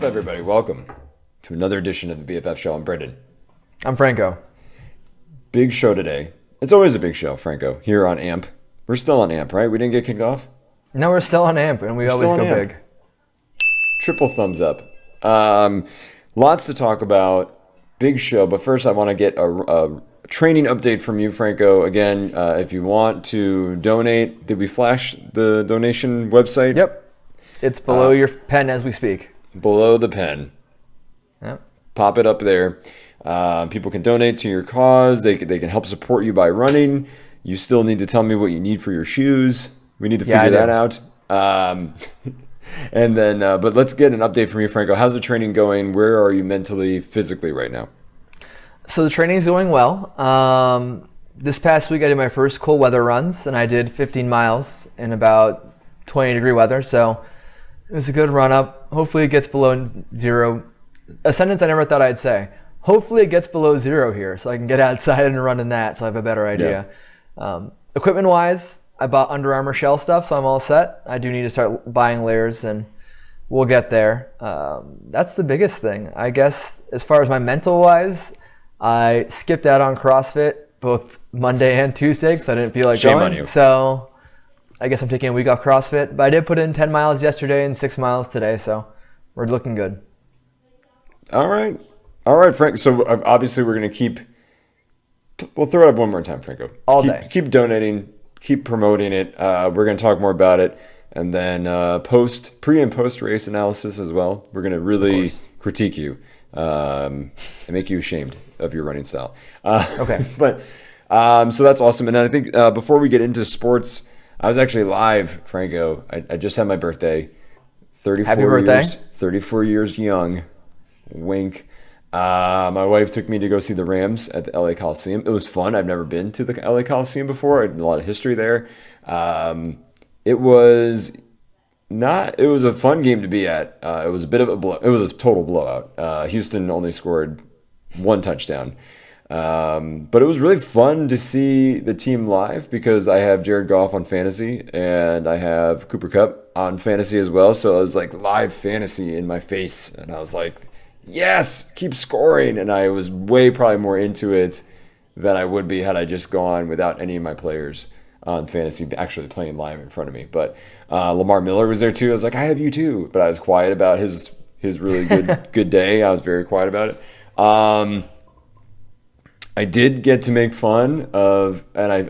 everybody? Welcome to another edition of the Bff Show. I'm Brendan. I'm Franco. Big show today. It's always a big show, Franco, here on AMP. We're still on AMP, right? We didn't get kicked off? No, we're still on AMP, and we always go big. Triple thumbs up. Lots to talk about. Big show, but first I want to get a training update from you, Franco. Again, if you want to donate, did we flash the donation website? Yep. It's below your pen as we speak. Below the pen. Yep. Pop it up there. People can donate to your cause. They can help support you by running. You still need to tell me what you need for your shoes. We need to figure that out. And then, but let's get an update from you, Franco. How's the training going? Where are you mentally, physically right now? So the training is going well. This past week I did my first cool weather runs, and I did 15 miles in about 20-degree weather. So it was a good run up. Hopefully it gets below zero. A sentence I never thought I'd say. Hopefully it gets below zero here so I can get outside and run in that so I have a better idea. Yeah. Equipment-wise, I bought Under Armour shell stuff, so I'm all set. I do need to start buying layers, and we'll get there. That's the biggest thing. I guess as far as my mental-wise, I skipped out on CrossFit both Monday and Tuesday because I didn't feel like Shame going. on you. So I guess I'm taking a week off CrossFit. But I did put in 10 miles yesterday and 6 miles today, so we're looking good. All right, Frank. So obviously we're going to we'll throw it up one more time, Franco. All day. Keep donating, keep promoting it. We're going to talk more about it. And then pre and post race analysis as well. We're going to really critique you and make you ashamed of your running style. Okay. But so that's awesome. And then I think before we get into sports, I was actually live, Franco. I just had my birthday. 34 Happy birthday. 34 years young. Wink. My wife took me to go see the Rams at the LA Coliseum. It was fun. I've never been to the LA Coliseum before. I had a lot of history there. It was a fun game to be at. It was a bit of it was a total blowout. Houston only scored one touchdown. But it was really fun to see the team live because I have Jared Goff on fantasy and I have Cooper Kupp on fantasy as well. So it was like live fantasy in my face. And I was like, yes, keep scoring. And I was probably more into it than I would be had I just gone without any of my players on fantasy actually playing live in front of me. But Lamar Miller was there too. I was like, I have you too. But I was quiet about his really good day. I was very quiet about it. I did get to make fun of, and I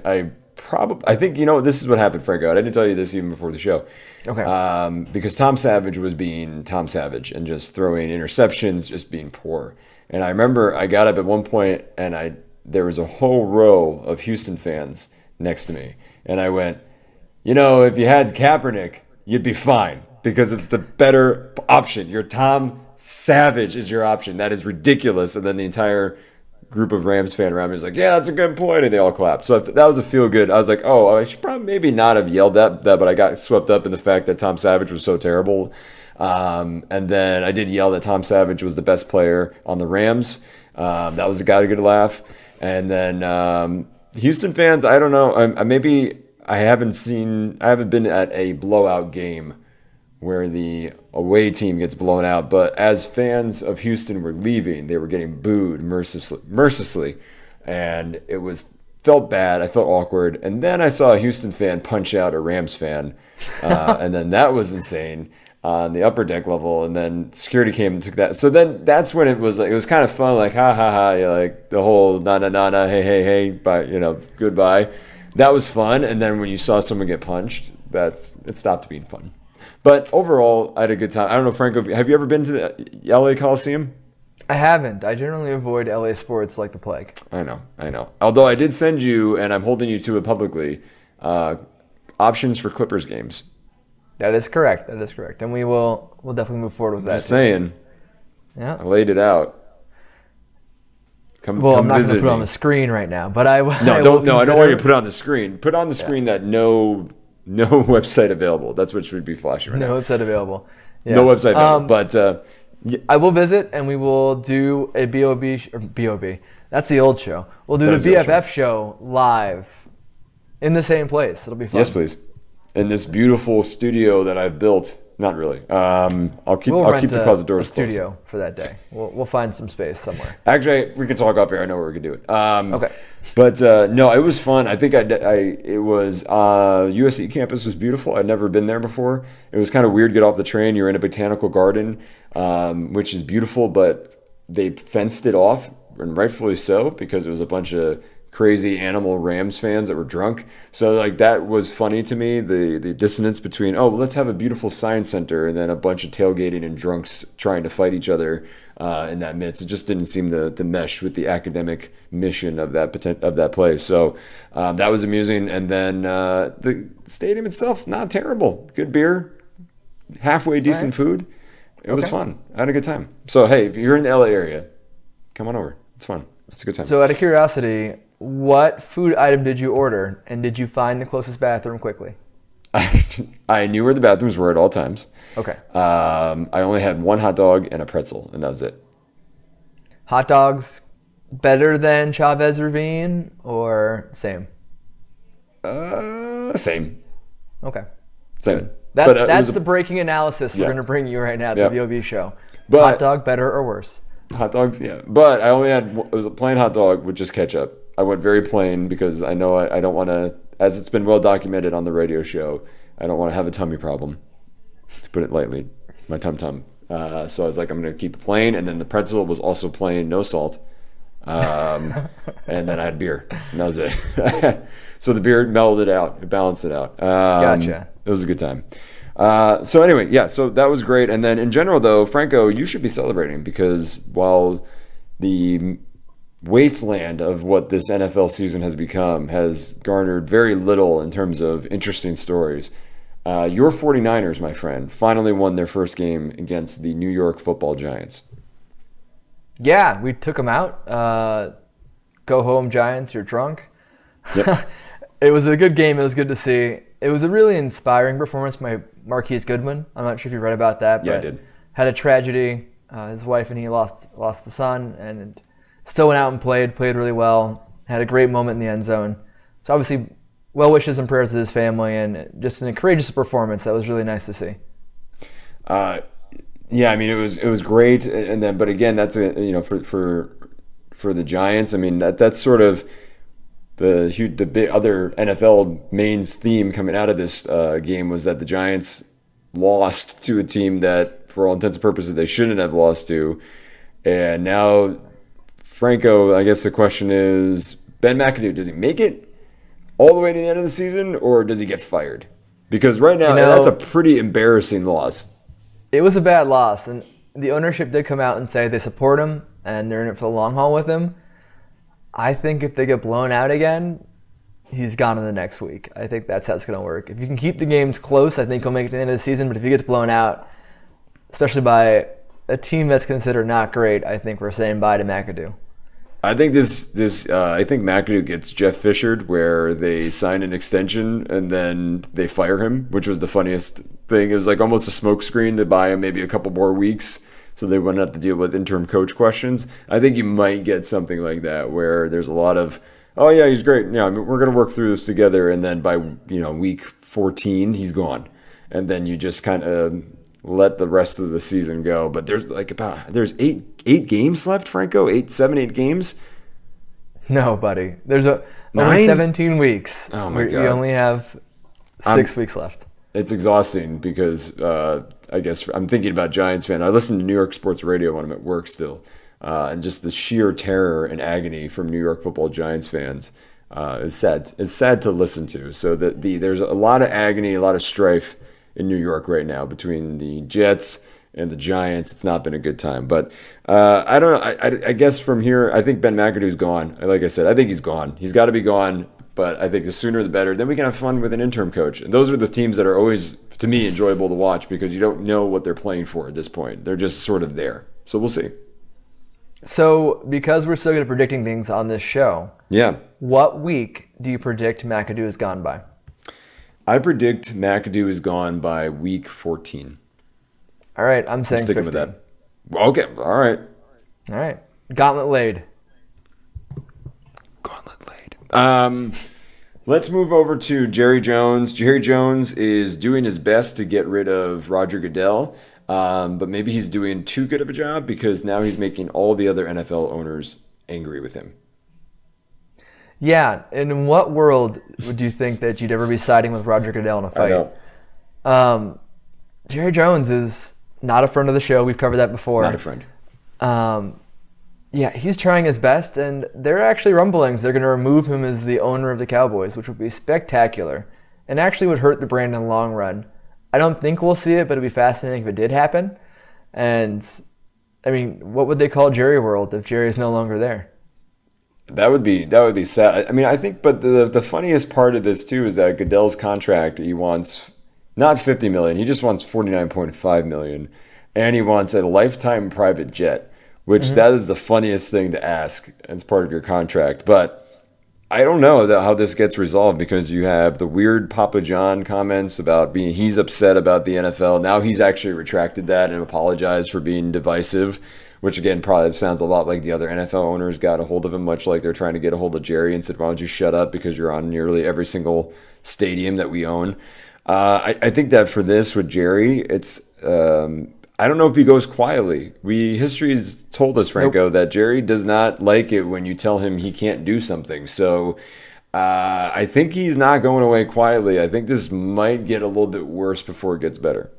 think, this is what happened, Franco. I didn't tell you this even before the show. Okay. Because Tom Savage was being Tom Savage and just throwing interceptions, just being poor. And I remember I got up at one point and there was a whole row of Houston fans next to me. And I went, if you had Kaepernick, you'd be fine because it's the better option. Your Tom Savage is your option. That is ridiculous. And then the entire group of Rams fan around me was like, yeah, that's a good point, and they all clapped. So that was a feel good. I was like, I should probably maybe not have yelled that, but I got swept up in the fact that Tom Savage was so terrible. And then I did yell that Tom Savage was the best player on the Rams. That was a good laugh. And then Houston fans, I don't know. I haven't been at a blowout game where the away team gets blown out. But as fans of Houston were leaving, they were getting booed mercilessly. And it felt bad. I felt awkward. And then I saw a Houston fan punch out a Rams fan. And then that was insane on the upper deck level. And then security came and took that. So then that's when it was kind of fun, like, ha, ha, ha. Like the whole na, na, na, na, hey, hey, hey, bye, goodbye. That was fun. And then when you saw someone get punched, it stopped being fun. But overall, I had a good time. I don't know, Franco, have you ever been to the LA Coliseum? I haven't. I generally avoid LA sports like the plague. I know. Although I did send you, and I'm holding you to it publicly, options for Clippers games. That is correct. And we'll definitely move forward with that. Just saying. Yeah. I laid it out. I'm not going to put it on the screen right now, but I will. I don't want you to put it on the screen. Put on the screen that no website available. That's what should be flashing right now. No website available. Yeah. No website available. But I will visit, and we will do a BOB. That's the old show. We'll do the BFF show live in the same place. It'll be fun. Yes, please. In this beautiful studio that I've built Not really. I'll keep We'll rent the closet doors a studio for that day. We'll find some space somewhere. Actually, we can talk off air. I know where we can do it. Okay. But no, it was fun. I think it was USC campus was beautiful. I'd never been there before. It was kind of weird to get off the train. You're in a botanical garden, which is beautiful, but they fenced it off, and rightfully so, because it was a bunch of crazy animal Rams fans that were drunk. So like that was funny to me, the dissonance between, oh, well, let's have a beautiful science center and then a bunch of tailgating and drunks trying to fight each other in that midst. It just didn't seem to mesh with the academic mission of that place. So that was amusing. And then the stadium itself, not terrible. Good beer, halfway decent food. It was fun. I had a good time. So hey, if you're in the LA area, come on over. It's fun. It's a good time. So out of curiosity, what food item did you order, and did you find the closest bathroom quickly? I knew where the bathrooms were at all times. Okay. I only had one hot dog and a pretzel, and that was it. Hot dogs better than Chavez Ravine or same? Same. Okay. Same. Good. That's the breaking analysis we're going to bring you right now at the BOV show. But hot dog better or worse? Hot dogs, yeah. But I only had, it was a plain hot dog with just ketchup. I went very plain because I know I don't want to, as it's been well documented on the radio show, I don't want to have a tummy problem, to put it lightly, my tum-tum. So I was like, I'm going to keep it plain. And then the pretzel was also plain, no salt. And then I had beer, and that was it. So the beer mellowed it out, it balanced it out. Gotcha. It was a good time. So anyway, yeah, so that was great. And then in general, though, Franco, you should be celebrating because while the wasteland of what this NFL season has become has garnered very little in terms of interesting stories, your 49ers, my friend, finally won their first game against the New York Football Giants. Yeah, we took them out. Go home, Giants, you're drunk. Yep. It was a good game. It was good to see. It was a really inspiring performance by Marquise Goodwin. I'm not sure if you read about that, but yeah, I did. Had a tragedy. His wife and he lost the son, and still went out and played really well. Had a great moment in the end zone. So obviously, well wishes and prayers to his family, and just a courageous performance that was really nice to see. Yeah, I mean it was great, and then but again, that's for the Giants. I mean that's sort of the big other NFL mains theme coming out of this game was that the Giants lost to a team that, for all intents and purposes, they shouldn't have lost to, and now Franco, I guess the question is, Ben McAdoo, does he make it all the way to the end of the season, or does he get fired? Because right now, that's a pretty embarrassing loss. It was a bad loss, and the ownership did come out and say they support him and they're in it for the long haul with him. I think if they get blown out again, he's gone in the next week. I think that's how it's going to work. If you can keep the games close, I think he'll make it to the end of the season. But if he gets blown out, especially by a team that's considered not great, I think we're saying bye to McAdoo. I think I think McAdoo gets Jeff Fishered, where they sign an extension and then they fire him, which was the funniest thing. It was like almost a smokescreen to buy him maybe a couple more weeks, so they wouldn't have to deal with interim coach questions. I think you might get something like that, where there's a lot of, oh yeah, he's great. Yeah, I mean, we're going to work through this together, and then by week 14, he's gone, and then you just kind of let the rest of the season go. But there's eight games left, Franco. 8 games. No, buddy. There's only 17 weeks. Oh my God. We only have 6 weeks left. It's exhausting because I guess I'm thinking about Giants fan. I listen to New York sports radio when I'm at work still, and just the sheer terror and agony from New York Football Giants fans is sad. It's sad to listen to. So that there's a lot of agony, a lot of strife in New York right now between the Jets and the Giants. It's not been a good time. But I don't know. I guess from here, I think Ben McAdoo's gone. Like I said, I think he's gone. He's got to be gone. But I think the sooner the better. Then we can have fun with an interim coach. And those are the teams that are always, to me, enjoyable to watch because you don't know what they're playing for at this point. They're just sort of there. So we'll see. So because we're so good at predicting things on this show, yeah, what week do you predict McAdoo is gone by? I predict McAdoo is gone by week 14. All right, I'm saying sticking 15. with that. Okay, all right. All right. Gauntlet laid. Gauntlet laid. Let's move over to Jerry Jones. Jerry Jones is doing his best to get rid of Roger Goodell, but maybe he's doing too good of a job because now he's making all the other NFL owners angry with him. Yeah, and in what world would you think that you'd ever be siding with Roger Goodell in a fight? I know. Jerry Jones is not a friend of the show. We've covered that before. Not a friend. Yeah, he's trying his best, and there are actually rumblings they're going to remove him as the owner of the Cowboys, which would be spectacular and actually would hurt the brand in the long run. I don't think we'll see it, but it'd be fascinating if it did happen. And, I mean, what would they call Jerry World if Jerry's no longer there? That would be sad. I mean, I think, but the funniest part of this too is that Goodell's contract, he wants not $50 million, he just wants $49.5 million, and he wants a lifetime private jet. Which that is the funniest thing to ask as part of your contract. But I don't know how this gets resolved because you have the weird Papa John comments about he's upset about the NFL. Now he's actually retracted that and apologized for being divisive, which again probably sounds a lot like the other NFL owners got a hold of him, much like they're trying to get a hold of Jerry and said, why don't you shut up because you're on nearly every single stadium that we own. I think that for this with Jerry, it's... I don't know if he goes quietly. History has told us, Franco, that Jerry does not like it when you tell him he can't do something. So I think he's not going away quietly. I think this might get a little bit worse before it gets better.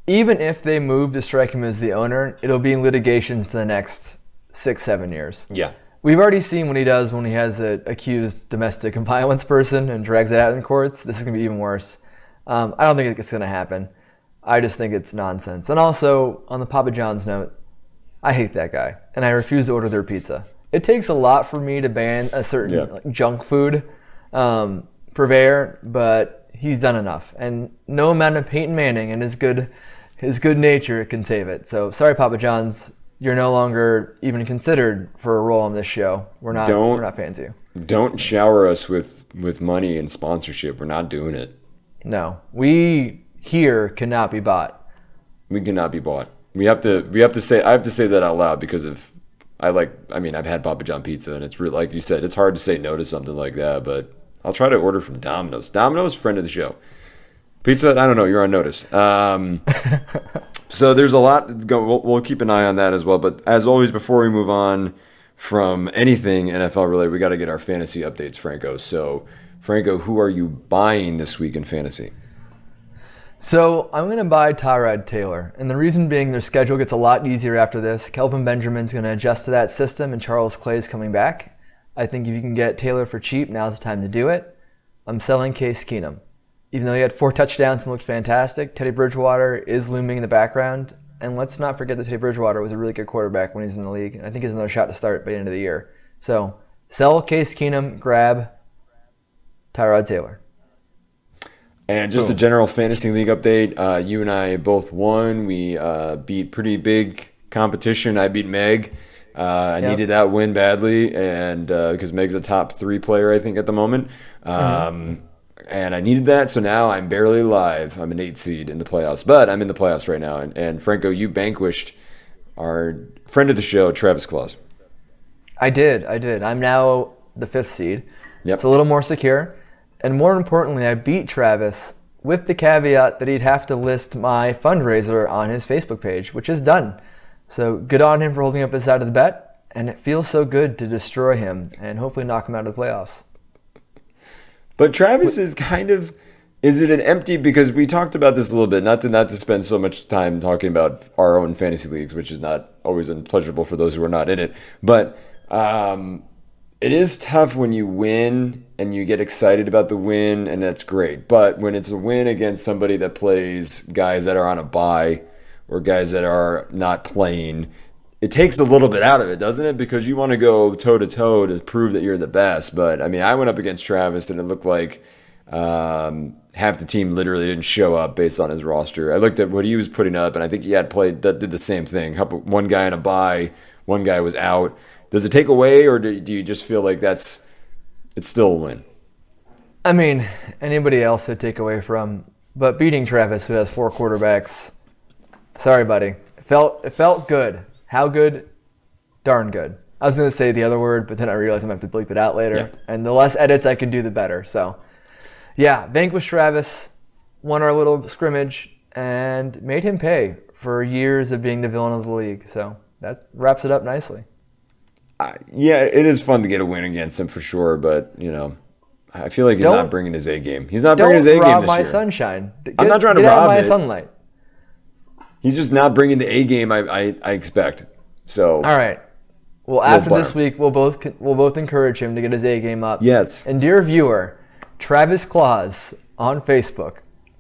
Even if they move to strike him as the owner, it'll be in litigation for the next 6-7 years. Yeah. We've already seen what he does when he has an accused domestic violence person and drags it out in courts. This is going to be even worse. I don't think it's going to happen. I just think it's nonsense. And also, on the Papa John's note, I hate that guy, and I refuse to order their pizza. It takes a lot for me to ban a certain junk food purveyor, but he's done enough. And no amount of Peyton Manning and his good nature can save it. So, sorry, Papa John's. You're no longer even considered for a role on this show. We're not fans of you. Don't shower us with money and sponsorship. We're not doing it. No. We... here cannot be bought. We cannot be bought. I have to say that out loud because I've had Papa John pizza and it's really, like you said, it's hard to say no to something like that, but I'll try to order from Domino's. Domino's, friend of the show. Pizza, I don't know, you're on notice. So there's a lot go. We'll keep an eye on that as well, but as always, before we move on from anything NFL related, we got to get our fantasy updates, Franco. So, Franco, who are you buying this week in fantasy? So I'm going to buy Tyrod Taylor, and the reason being their schedule gets a lot easier after this. Kelvin Benjamin's going to adjust to that system, and Charles Clay's coming back. I think if you can get Taylor for cheap, now's the time to do it. I'm selling Case Keenum. Even though he had 4 touchdowns and looked fantastic, Teddy Bridgewater is looming in the background, and let's not forget that Teddy Bridgewater was a really good quarterback when he's in the league, and I think he has another shot to start by the end of the year. So sell Case Keenum, grab Tyrod Taylor. And just a general fantasy league update. You and I both won. We beat pretty big competition. I beat Meg. I needed that win badly, and because Meg's a top 3 player, I think, at the moment. And I needed that, so now I'm barely alive. I'm an 8 seed in the playoffs, but I'm in the playoffs right now. And Franco, you vanquished our friend of the show, Travis Claus. I did. I'm now the 5th seed. Yep. It's a little more secure. And more importantly, I beat Travis with the caveat that he'd have to list my fundraiser on his Facebook page, which is done. So good on him for holding up his side of the bet, and it feels so good to destroy him and hopefully knock him out of the playoffs. But Travis is kind of, is it an empty, because we talked about this a little bit, not to spend so much time talking about our own fantasy leagues, which is not always pleasurable for those who are not in it, but it is tough when you win and you get excited about the win, and that's great. But when it's a win against somebody that plays guys that are on a bye or guys that are not playing, it takes a little bit out of it, doesn't it? Because you want to go toe-to-toe to prove that you're the best. But, I mean, I went up against Travis, and it looked like half the team literally didn't show up based on his roster. I looked at what he was putting up, and I think he had played that did the same thing. One guy on a bye, one guy was out. Does it take away, or do you just feel like it's still a win? I mean, anybody else to take away from, but beating Travis, who has 4 quarterbacks, sorry, buddy. It felt good. How good? Darn good. I was going to say the other word, but then I realized I'm going to have to bleep it out later. Yeah. And the less edits I can do, the better. So, yeah, vanquished Travis, won our little scrimmage, and made him pay for years of being the villain of the league. So that wraps it up nicely. Yeah, it is fun to get a win against him for sure, but, I feel like he's not bringing his A game. He's not bringing his A game this year. Don't rob my sunshine. I'm not trying to get out rob of my it. sunlight. He's just not bringing the A game I expect. So all right. Well, after this week, we'll both encourage him to get his A game up. Yes. And dear viewer, Travis Claus on Facebook,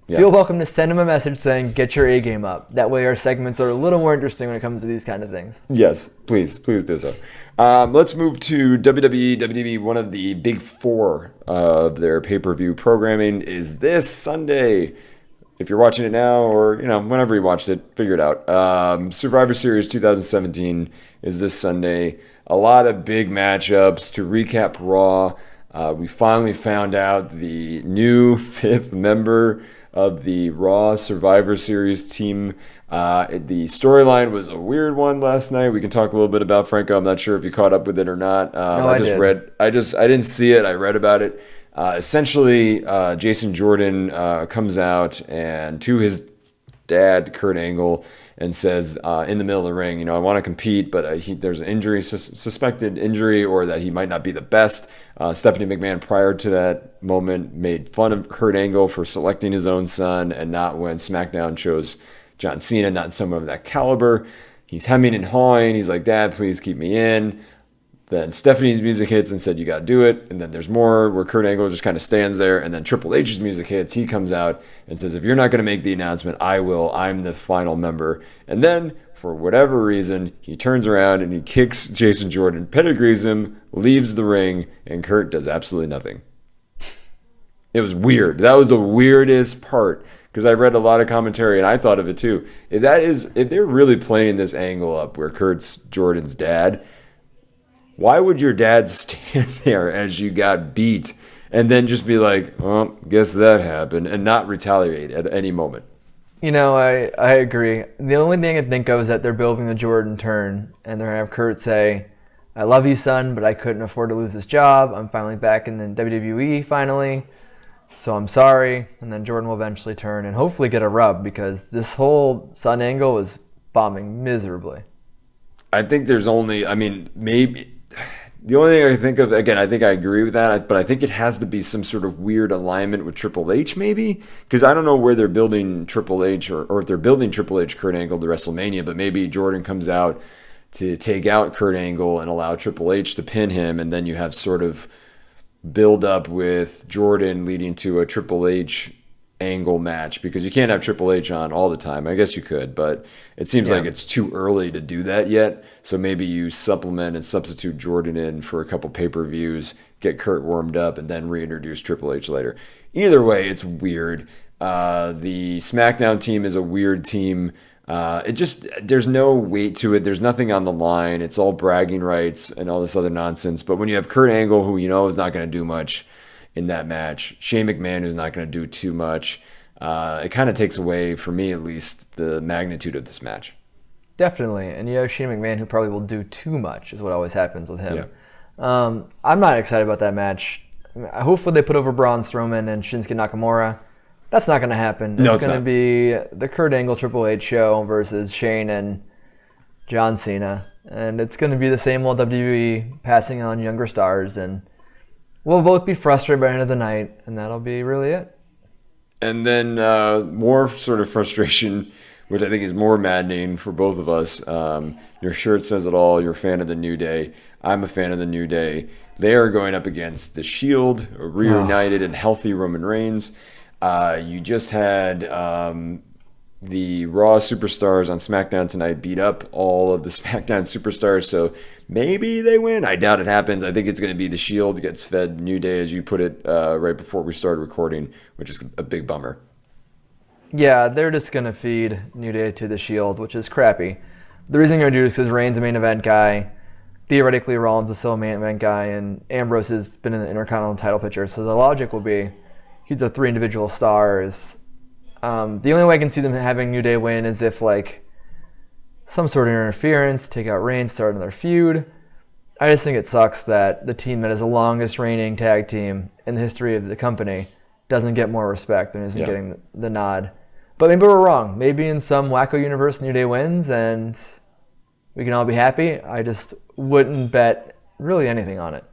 feel welcome to send him a message saying, "Get your A game up." That way, our segments are a little more interesting when it comes to these kind of things. Yes, please do so. Let's move to WWE. One of the big four of their pay-per-view programming is this Sunday. If you're watching it now or, whenever you watched it, figure it out. Survivor Series 2017 is this Sunday. A lot of big matchups. To recap Raw, we finally found out the new fifth member of the Raw Survivor Series team. The storyline was a weird one last night. We can talk a little bit about Franco. I'm not sure if you caught up with it or not. I didn't see it. I read about it. Essentially, Jason Jordan comes out and to his dad, Kurt Angle, and says in the middle of the ring, I want to compete, but there's an injury, suspected injury, or that he might not be the best. Stephanie McMahon, prior to that moment, made fun of Kurt Angle for selecting his own son and not when SmackDown chose John Cena, not someone of that caliber. He's hemming and hawing. He's like, "Dad, please keep me in." Then Stephanie's music hits and said, "You got to do it." And then there's more where Kurt Angle just kind of stands there. And then Triple H's music hits. He comes out and says, "If you're not going to make the announcement, I will. I'm the final member." And then, for whatever reason, he turns around and he kicks Jason Jordan, pedigrees him, leaves the ring, and Kurt does absolutely nothing. It was weird. That was the weirdest part. Because I read a lot of commentary and I thought of it too. If they're really playing this angle up where Kurt's Jordan's dad, why would your dad stand there as you got beat and then just be like, "Oh, guess that happened," and not retaliate at any moment? I agree. The only thing I can think of is that they're building the Jordan turn, and they're going to have Kurt say, "I love you, son, but I couldn't afford to lose this job. I'm finally back in the WWE finally, so I'm sorry." And then Jordan will eventually turn and hopefully get a rub, because this whole son angle is bombing miserably. I think maybe the only thing I can think of, again, I think I agree with that, but I think it has to be some sort of weird alignment with Triple H, maybe, because I don't know where they're building Triple H or if they're building Triple H Kurt Angle to WrestleMania, but maybe Jordan comes out to take out Kurt Angle and allow Triple H to pin him, and then you have sort of build up with Jordan leading to a Triple H Angle match, because you can't have Triple H on all the time. I guess you could, but it seems like it's too early to do that yet. So maybe you supplement and substitute Jordan in for a couple pay-per-views, get Kurt warmed up, and then reintroduce Triple H later. Either way, it's weird. The SmackDown team is a weird team. There's no weight to it. There's nothing on the line. It's all bragging rights and all this other nonsense. But when you have Kurt Angle, who is not going to do much in that match, Shane McMahon, who's not going to do too much, it kind of takes away, for me at least, the magnitude of this match. Definitely. And you have Shane McMahon, who probably will do too much, is what always happens with him. Yeah. I'm not excited about that match. Hopefully they put over Braun Strowman and Shinsuke Nakamura. That's not going to happen. It's going to be the Kurt Angle Triple H show versus Shane and John Cena. And it's going to be the same old WWE passing on younger stars. And we'll both be frustrated by the end of the night. And that'll be really it. And then more sort of frustration, which I think is more maddening for both of us. Your shirt says it all. You're a fan of the New Day. I'm a fan of the New Day. They are going up against the Shield, a reunited and healthy Roman Reigns. You just had the Raw superstars on SmackDown tonight beat up all of the SmackDown superstars, so maybe they win. I doubt it happens. I think it's going to be the Shield gets fed New Day, as you put it right before we started recording, which is a big bummer. Yeah, they're just going to feed New Day to the Shield, which is crappy. The reason they're going to do it is because Reigns is a main event guy. Theoretically, Rollins is still a main event guy, and Ambrose has been in the Intercontinental title picture, so the logic will be he's the three individual stars. The only way I can see them having New Day win is if, some sort of interference, take out Reigns, start another feud. I just think it sucks that the team that is the longest reigning tag team in the history of the company doesn't get more respect and isn't getting the nod. But maybe we're wrong. Maybe in some wacko universe, New Day wins and we can all be happy. I just wouldn't bet really anything on it.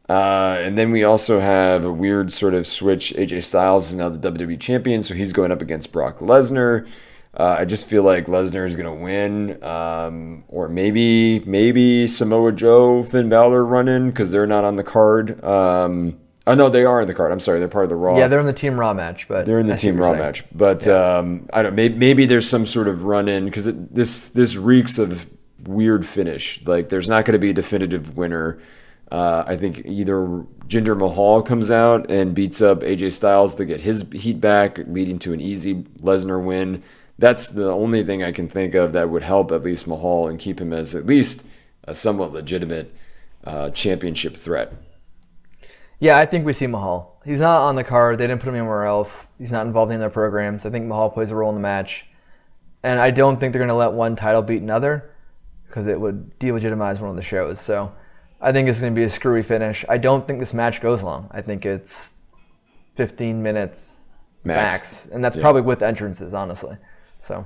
And then we also have a weird sort of switch. AJ Styles is now the WWE champion, so he's going up against Brock Lesnar. I just feel like Lesnar is going to win. Or maybe Samoa Joe, Finn Balor run in because they're not on the card. Oh, no, they are on the card. I'm sorry, they're part of the Raw. Yeah, they're in the Team Raw match. But they're in the Team Raw match. But I don't. Maybe there's some sort of run in because this reeks of weird finish. Like there's not going to be a definitive winner. I think either Jinder Mahal comes out and beats up AJ Styles to get his heat back, leading to an easy Lesnar win. That's the only thing I can think of that would help at least Mahal and keep him as at least a somewhat legitimate championship threat. Yeah, I think we see Mahal. He's not on the card. They didn't put him anywhere else. He's not involved in their programs. I think Mahal plays a role in the match. And I don't think they're going to let one title beat another because it would delegitimize one of the shows. So I think it's going to be a screwy finish. I don't think this match goes long. I think it's 15 minutes max. And that's probably with entrances, honestly. So,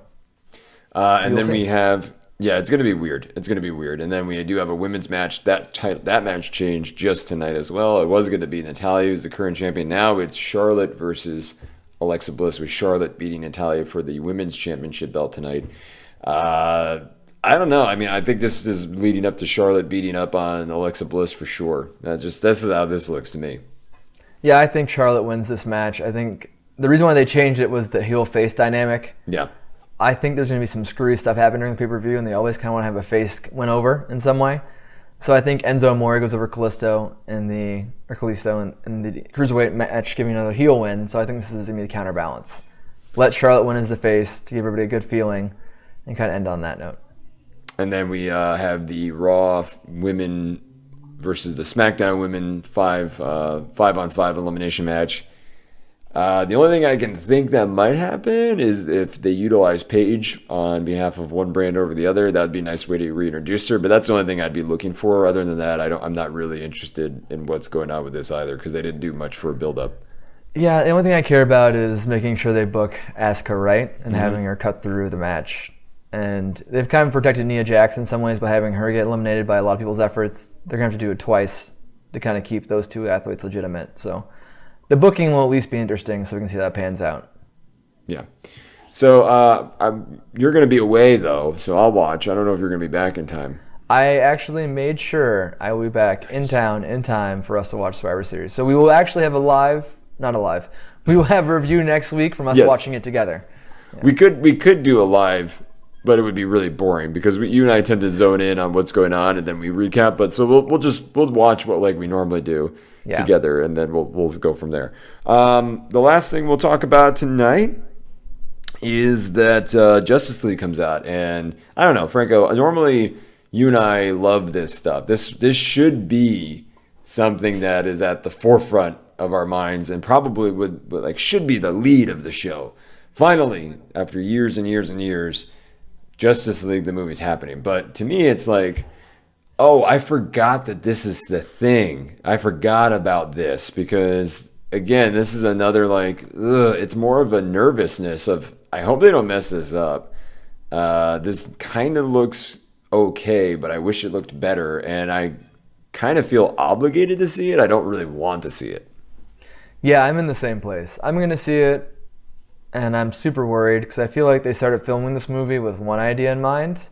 and then we have, it's going to be weird. It's going to be weird. And then we do have a women's match. That match changed just tonight as well. It was going to be Natalya, who's the current champion. Now it's Charlotte versus Alexa Bliss, with Charlotte beating Natalya for the women's championship belt tonight. I don't know. I mean, I think this is leading up to Charlotte beating up on Alexa Bliss for sure. This is how this looks to me. Yeah, I think Charlotte wins this match. I think the reason why they changed it was the heel-face dynamic. Yeah. I think there's going to be some screwy stuff happening during the pay-per-view, and they always kind of want to have a face win over in some way. So I think Enzo Amore goes over Kalisto in the Cruiserweight match, giving another heel win. So I think this is going to be the counterbalance. Let Charlotte win as the face to give everybody a good feeling and kind of end on that note. And then we have the Raw women versus the SmackDown women 5-on-5 elimination match. The only thing I can think that might happen is if they utilize Paige on behalf of one brand over the other. That would be a nice way to reintroduce her. But that's the only thing I'd be looking for. Other than that, I'm not really interested in what's going on with this either because they didn't do much for a build-up. Yeah, the only thing I care about is making sure they book Asuka right and having her cut through the match. And they've kind of protected Nia Jax in some ways by having her get eliminated by a lot of people's efforts. They're going to have to do it twice to kind of keep those two athletes legitimate. So the booking will at least be interesting so we can see how that pans out. Yeah. So you're going to be away, though, so I'll watch. I don't know if you're going to be back in time. I actually made sure I will be back in town in time for us to watch Survivor Series. So we will actually have we will have a review next week from us watching it together. Yeah. We could do a live, but it would be really boring because you and I tend to zone in on what's going on and then we recap. But so we'll watch what like we normally do together, and then we'll go from there. The last thing we'll talk about tonight is that Justice League comes out, and I don't know, Franco. Normally, you and I love this stuff. This should be something that is at the forefront of our minds, and probably should be the lead of the show. Finally, after years and years and years, Justice League the movie's happening. But to me, it's like, oh, I forgot that this is the thing. I forgot about this because, again, this is another it's more of a nervousness of, I hope they don't mess this up. This kind of looks okay, but I wish it looked better. And I kind of feel obligated to see it. I don't really want to see it. Yeah, I'm in the same place. I'm going to see it. And I'm super worried because I feel like they started filming this movie with one idea in mind,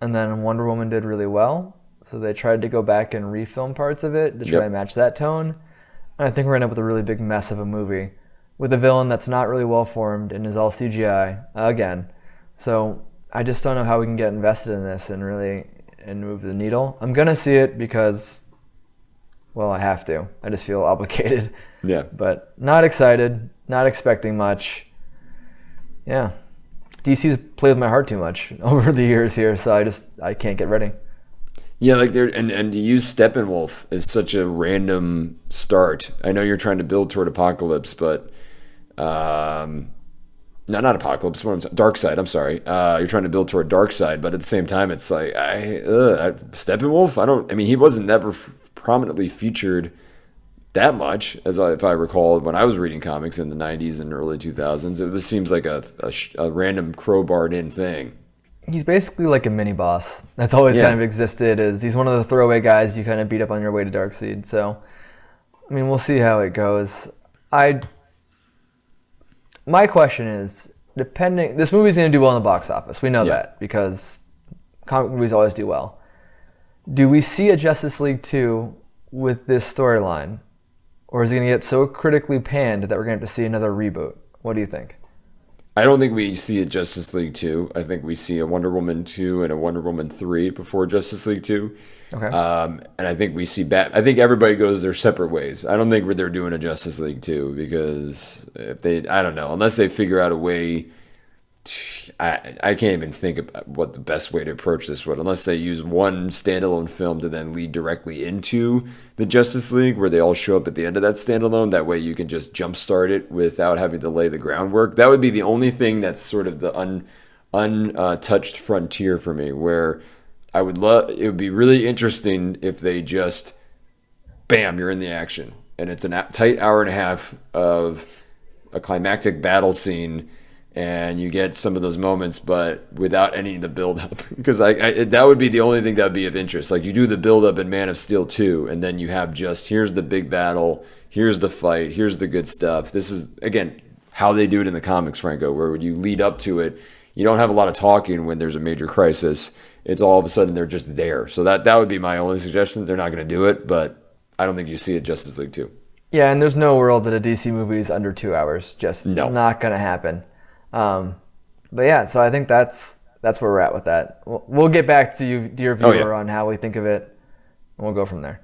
and then Wonder Woman did really well. So they tried to go back and refilm parts of it to try to match that tone. And I think we're going to end up with a really big mess of a movie with a villain that's not really well formed and is all CGI again. So I just don't know how we can get invested in this and move the needle. I'm going to see it because, well, I have to. I just feel obligated. Yeah. But not excited, not expecting much. Yeah, DC's played with my heart too much over the years here, so I can't get ready. Yeah, and to use Steppenwolf is such a random start. I know you're trying to build toward Apocalypse, but No, not Apocalypse. Dark Side. I'm sorry. You're trying to build toward Dark Side, but at the same time, it's like Steppenwolf. I mean, he wasn't never prominently featured that much, if I recall, when I was reading comics in the '90s and early 2000s. It seems like a random crowbarred in thing. He's basically like a mini boss. That's always kind of existed. Is he's one of the throwaway guys you kind of beat up on your way to Darkseid. So, I mean, we'll see how it goes. My question is, this movie's going to do well in the box office. We know that because comic movies always do well. Do we see a Justice League 2 with this storyline? Or is it going to get so critically panned that we're going to have to see another reboot? What do you think? I don't think we see a Justice League 2. I think we see a Wonder Woman 2 and a Wonder Woman 3 before Justice League 2. Okay. And I think we see I think everybody goes their separate ways. I don't think they're doing a Justice League 2 because I don't know, unless they figure out a way. I can't even think of what the best way to approach this would, unless they use one standalone film to then lead directly into the Justice League, where they all show up at the end of that standalone. That way you can just jumpstart it without having to lay the groundwork. That would be the only thing that's sort of the untouched frontier for me, where I would love. It would be really interesting if they just, bam, you're in the action, and it's a tight hour and a half of a climactic battle scene. And you get some of those moments, but without any of the build-up. Because that would be the only thing that would be of interest. Like, you do the build-up in Man of Steel 2, and then you have just, here's the big battle, here's the fight, here's the good stuff. This is, again, how they do it in the comics, Franco, where when you lead up to it, you don't have a lot of talking when there's a major crisis. It's all of a sudden they're just there. So that would be my only suggestion. They're not going to do it, but I don't think you see it Justice League 2. Yeah, and there's no world that a DC movie is under 2 hours. Just not going to happen. But yeah, so I think that's where we're at with that. We'll get back to you, dear viewer, on how we think of it, and we'll go from there.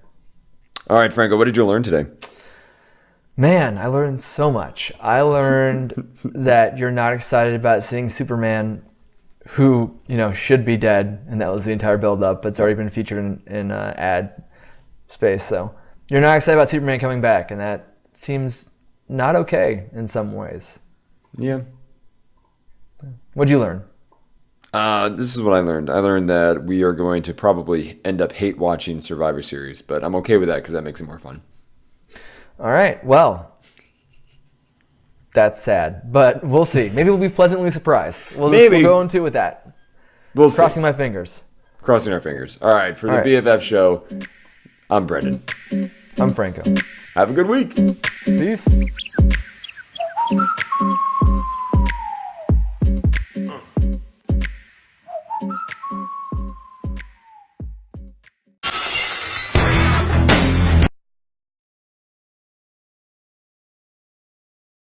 All right, Franco, what did you learn today? Man, I learned so much. I learned that you're not excited about seeing Superman, who should be dead, and that was the entire build-up, but it's already been featured in ad space. So you're not excited about Superman coming back, and that seems not okay in some ways. Yeah. What'd you learn? This is what I learned. I learned that we are going to probably end up hate watching Survivor Series, but I'm okay with that because that makes it more fun. All right. Well, that's sad, but we'll see. Maybe we'll be pleasantly surprised. We'll go into it with that. We'll Crossing my fingers. Crossing our fingers. All right. For the BFF show, I'm Brendan. I'm Franco. Have a good week. Peace.